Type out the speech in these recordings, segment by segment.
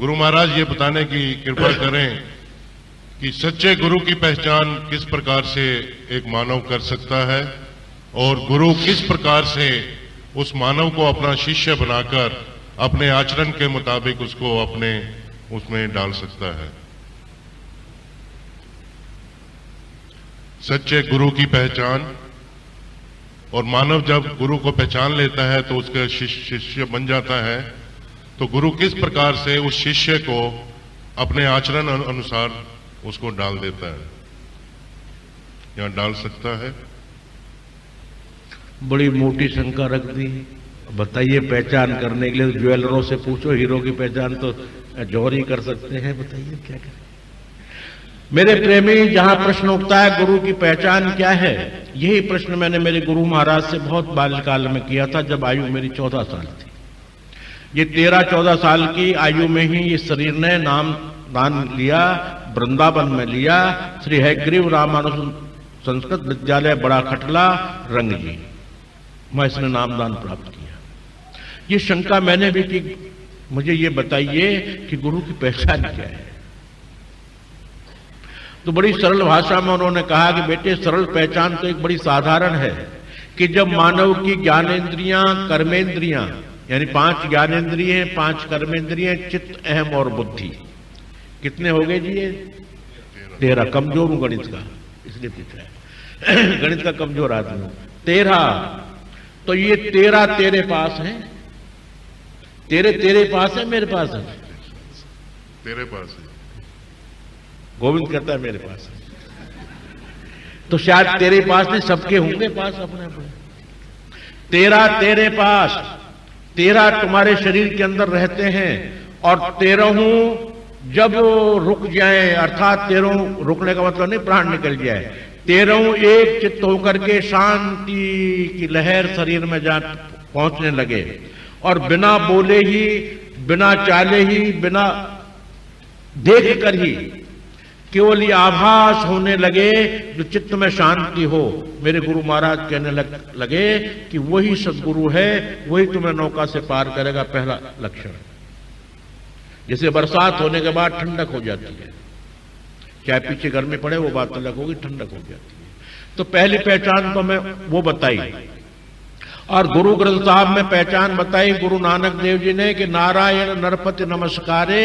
गुरु महाराज ये बताने की कृपा करें कि सच्चे गुरु की पहचान किस प्रकार से एक मानव कर सकता है और गुरु किस प्रकार से उस मानव को अपना शिष्य बनाकर अपने आचरण के मुताबिक उसको अपने उसमें डाल सकता है। सच्चे गुरु की पहचान, और मानव जब गुरु को पहचान लेता है तो उसका शिष्य बन जाता है। तो गुरु किस प्रकार से उस शिष्य को अपने आचरण अनुसार उसको डाल देता है या डाल सकता है। बड़ी मोटी शंका रख दी। बताइए, पहचान करने के लिए ज्वेलरों से पूछो, हीरो की पहचान तो जौहर ही कर सकते हैं। बताइए क्या करें। मेरे प्रेमी, जहां प्रश्न उठता है गुरु की पहचान क्या है, यही प्रश्न मैंने मेरे गुरु महाराज से बहुत बाल्यकाल में किया था, जब आयु मेरी 14 साल थी। ये 13-14 साल की आयु में ही इस शरीर ने नाम दान लिया, वृंदावन में लिया। श्री हयग्रीव रामानुज संस्कृत विद्यालय बड़ा खटला रंगजी, मैं इसने नामदान प्राप्त किया। ये शंका मैंने भी की, मुझे ये बताइए कि गुरु की पहचान क्या है। तो बड़ी सरल भाषा में उन्होंने कहा कि बेटे, सरल पहचान तो एक बड़ी साधारण है कि जब मानव की ज्ञानेन्द्रियां, कर्मेंद्रियां, यानी 5 ज्ञानेन्द्रिय, 5 कर्मेंद्रिय, चित्त, अहम और बुद्धि, कितने हो गए जी? ये 13। कमजोर हूं गणित का, इसलिए पूछा है। गणित का कमजोर आदमी हूं। 13। तो ये 13 तेरे पास है, तेरे पास है, मेरे पास है? तेरे पास है। गोविंद कहता है मेरे पास है। तो शायद तेरे पास नहीं, सबके होंगे पास अपने अपने। 13 तेरे पास, 13 तुम्हारे शरीर के अंदर रहते हैं, और 13 जब रुक जाए, अर्थात 13 रुकने का मतलब नहीं प्राण निकल जाए, 13 एक चित्त होकर के शांति की लहर शरीर में जा पहुंचने लगे, और बिना बोले ही, बिना चाले ही, बिना देख कर ही केवल ये आभास होने लगे जो चित्त में शांति हो। मेरे गुरु महाराज कहने लगे कि वही सदगुरु है, वही तुम्हें नौका से पार करेगा। पहला लक्षण, जैसे बरसात होने के बाद ठंडक हो जाती है, चाहे पीछे गर्मी पड़े वो बात अलग होगी, ठंडक हो जाती है। तो पहली पहचान तो मैं वो बताई, और गुरु ग्रंथ साहब में पहचान बताई गुरु नानक देव जी ने कि नारायण नरपति नमस्कारे,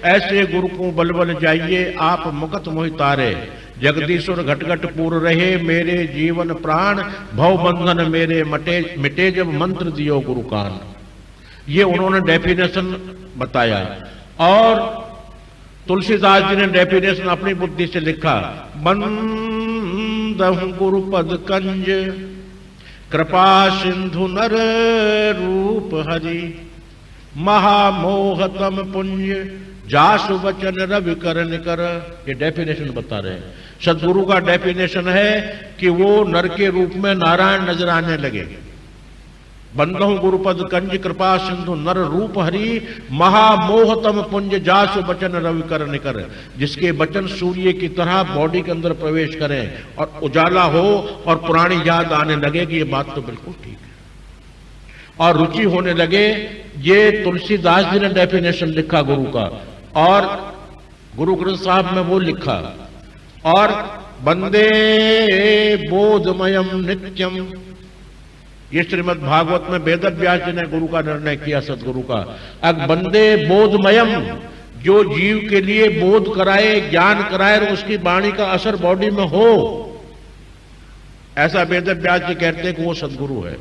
ऐसे गुरु को बल बल जाइए आप मुकत मोहितारे। जगदीश्वर घट घट पूर रहे मेरे जीवन प्राण, भव बंधन मेरे मिटे जब मंत्र दियो गुरु कान। ये उन्होंने डेफिनेशन बताया, और तुलसीदास जी ने डेफिनेशन अपनी बुद्धि से लिखा। बंदहु गुरुपद कंज, कृपा सिंधु नर रूप हरि, महामोहतम पुंज, जासु वचन रवि कर निकर। ये डेफिनेशन बता रहे हैं। सदगुरु का डेफिनेशन है कि वो नर के रूप में नारायण नजर आने लगे। बंदहु गुरुपद कंज, कृपा सिंधु नर रूप हरि, महामोहतम पुंज, जासु वचन रवि कर निकर। जिसके वचन सूर्य की तरह बॉडी के अंदर प्रवेश करें और उजाला हो और पुरानी याद आने लगे कि ये बात तो बिल्कुल ठीक है, और रुचि होने लगे। ये तुलसीदास जी ने डेफिनेशन लिखा गुरु का, और गुरु ग्रंथ साहब में वो लिखा। और बंदे बोधमयम नित्यम, ये श्रीमद् भागवत में वेद व्यास जी ने गुरु का निर्णय किया, सदगुरु का। अब बंदे बोधमयम, जो जीव के लिए बोध कराए, ज्ञान कराए, और उसकी वाणी का असर बॉडी में हो, ऐसा वेद व्यास जी कहते हैं कि वो सदगुरु है।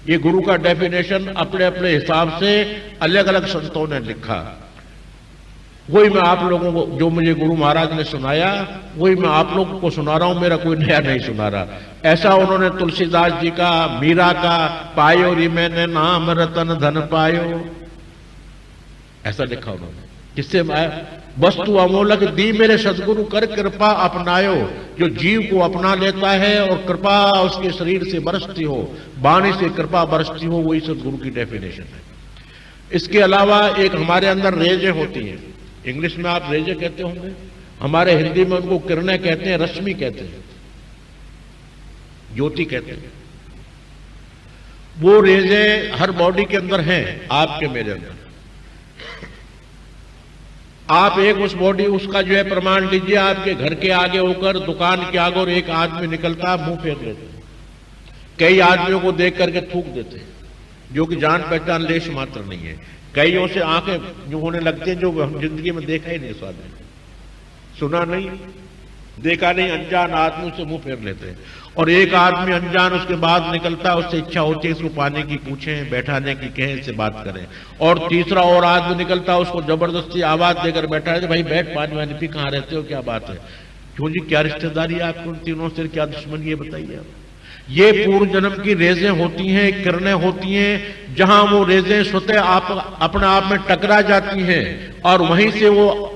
ये गुरु का डेफिनेशन अपने अपने हिसाब से अलग अलग संतों ने लिखा। वही मैं आप लोगों को, जो मुझे गुरु महाराज ने सुनाया, वही मैं आप लोगों को सुना रहा हूं, मेरा कोई नया नहीं सुना रहा। ऐसा उन्होंने तुलसीदास जी का, मीरा का, पायो री मैंने नाम रतन धन पायो, ऐसा लिखा उन्होंने। जिससे वस्तु अमोलक दी मेरे सदगुरु कर कृपा अपनायो। जो जीव को अपना लेता है और कृपा उसके शरीर से बरसती हो, वाणी से कृपा बरसती हो, वही सदगुरु की डेफिनेशन है। इसके अलावा एक हमारे अंदर रेजें होती हैं, इंग्लिश में आप रेजे कहते होंगे, हमारे हिंदी में उनको किरणें कहते हैं, रश्मि कहते हैं, ज्योति कहते हैं। वो रेजे हर बॉडी के अंदर हैं, आपके मेरे अंदर। आप एक उस बॉडी उसका जो है प्रमाण लीजिए, आपके घर के आगे होकर दुकान के आगे और एक आदमी निकलता है, मुंह फेर लेते, कई आदमियों को देख करके थूक देते, जो कि जान पहचान लेश मात्र नहीं है। कईयों से आंखें जो होने लगती हैं, जो हम जिंदगी में देखा ही नहीं, स्वाद सुना नहीं, देखा नहीं, अनजान आदमी से मुंह फेर लेते हैं। और एक आदमी अनजान उसके बाद निकलता है, उससे इच्छा होती है इसको पानी की पूछें, बैठाने की कहें, इससे बात करें। और तीसरा और आदमी निकलता है, उसको जबरदस्ती आवाज देकर बैठा है, भाई बैठ, पानी वानी पी, कहां रहते हो, क्या बात है, क्यों जी, क्या रिश्तेदारी है आपको उन तीनों से, क्या दुश्मनी है, बताइए आप। ये पूर्व जन्म की रेजें होती हैं, किरणें होती हैं, जहां वो रेजें स्वतः आप अपने आप में टकरा जाती हैं और वहीं से वो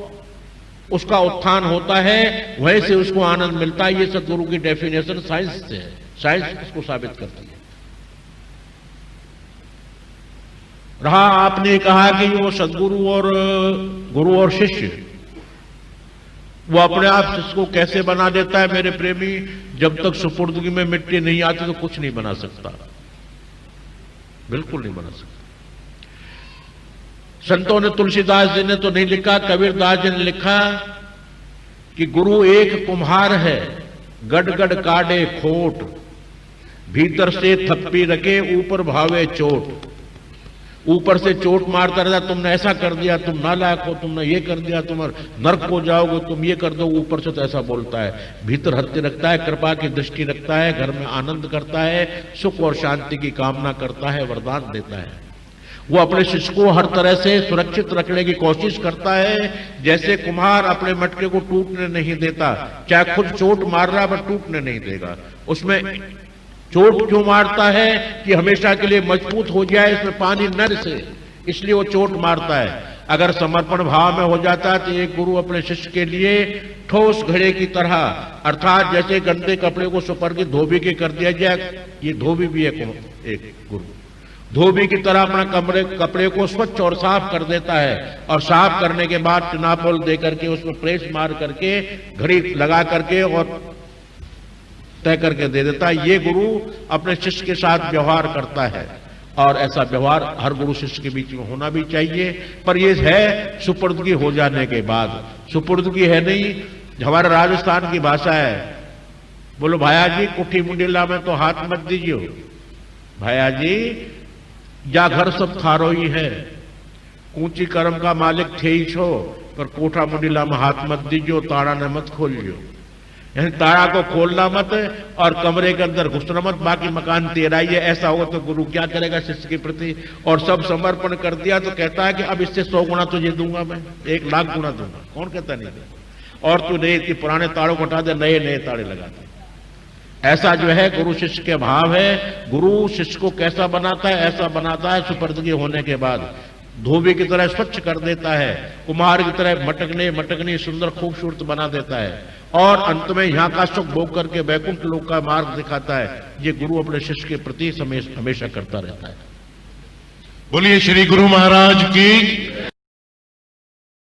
उसका उत्थान होता है, वहीं से उसको आनंद मिलता है। ये सदगुरु की डेफिनेशन साइंस से है, साइंस इसको साबित करती है। रहा आपने कहा कि वो सदगुरु और गुरु और शिष्य, वो अपने आप शिष्य को कैसे बना देता है मेरे प्रेमी, जब तक सुपुर्दगी में मिट्टी नहीं आती तो कुछ नहीं बना सकता, बिल्कुल नहीं बना सकता। संतों ने, तुलसीदास जी ने तो नहीं लिखा, कबीरदास जी ने लिखा कि गुरु एक कुम्हार है, गड़ काटे खोट, भीतर से थप्पी रखे, ऊपर भावे चोट। ऊपर से चोट मारता रहता, तुमने ऐसा कर दिया, तुम नालायक हो, तुमने ये कर दिया, तुम नरक हो जाओगे, तुम ये कर दो। ऊपर से तो ऐसा बोलता है, भीतर हत्या रखता है, कृपा की दृष्टि रखता है, घर में आनंद करता है, सुख और शांति की कामना करता है, वरदान देता है। वो अपने शिष्य को हर तरह से सुरक्षित रखने की कोशिश करता है, जैसे कुम्हार अपने मटके को टूटने नहीं देता, चाहे खुद चोट मार रहा पर टूटने नहीं देगा। उसमें चोट क्यों मारता है कि हमेशा के लिए मजबूत हो जाए, इसमें पानी न रिसे, इसलिए वो चोट मारता है। अगर समर्पण भाव में हो जाता है तो एक गुरु अपने शिष्य के लिए ठोस घड़े की तरह, अर्थात जैसे गंदे कपड़े को सुपर्गी धोबी के कर दिया जाए, ये धोबी भी एक गुरु धोबी की तरह अपना कपड़े को स्वच्छ और साफ कर देता है, और साफ करने के बाद टिनापोल दे करके उसमें प्रेस मार करके घड़ी लगा करके और तय करके दे देता है। ये गुरु अपने शिष्य के साथ व्यवहार करता है, और ऐसा व्यवहार हर गुरु शिष्य के बीच में होना भी चाहिए। पर ये है सुपुर्दगी हो जाने के बाद, सुपुर्दगी है नहीं। हमारे राजस्थान की भाषा है, बोलो भाया जी कुठी मुंडिला में तो हाथ मत दीजिए, भाया जी या घर सब थारो ही है, ऊंची कर्म का मालिक थे ही छो, पर कोठा मुंडिला में हाथ मत दीजियो, ताड़ा ने मत खोलियो। यानी ताड़ा को खोलना मत और कमरे के अंदर घुसना मत, बाकी मकान तेरा ही है। ऐसा होगा तो गुरु क्या करेगा शिष्य के प्रति। और सब समर्पण कर दिया तो कहता है कि अब इससे 100 गुना तुझे दूंगा, मैं 1 लाख गुना दूंगा। कौन कहता नहीं दे, और तू नए कि पुराने ताड़ों को हटा दे, नए नए ताड़े लगा दे। ऐसा जो है गुरु शिष्य के भाव है। गुरु शिष्य को कैसा बनाता है, ऐसा बनाता है सुपुर्दगी होने के बाद, धोबी की तरह स्वच्छ कर देता है, कुम्हार की तरह मटकने सुंदर खूबसूरत बना देता है, और अंत में यहाँ का सुख भोग करके वैकुंठ लोक का मार्ग दिखाता है। ये गुरु अपने शिष्य के प्रति हमेशा करता रहता है। बोलिए श्री गुरु महाराज की।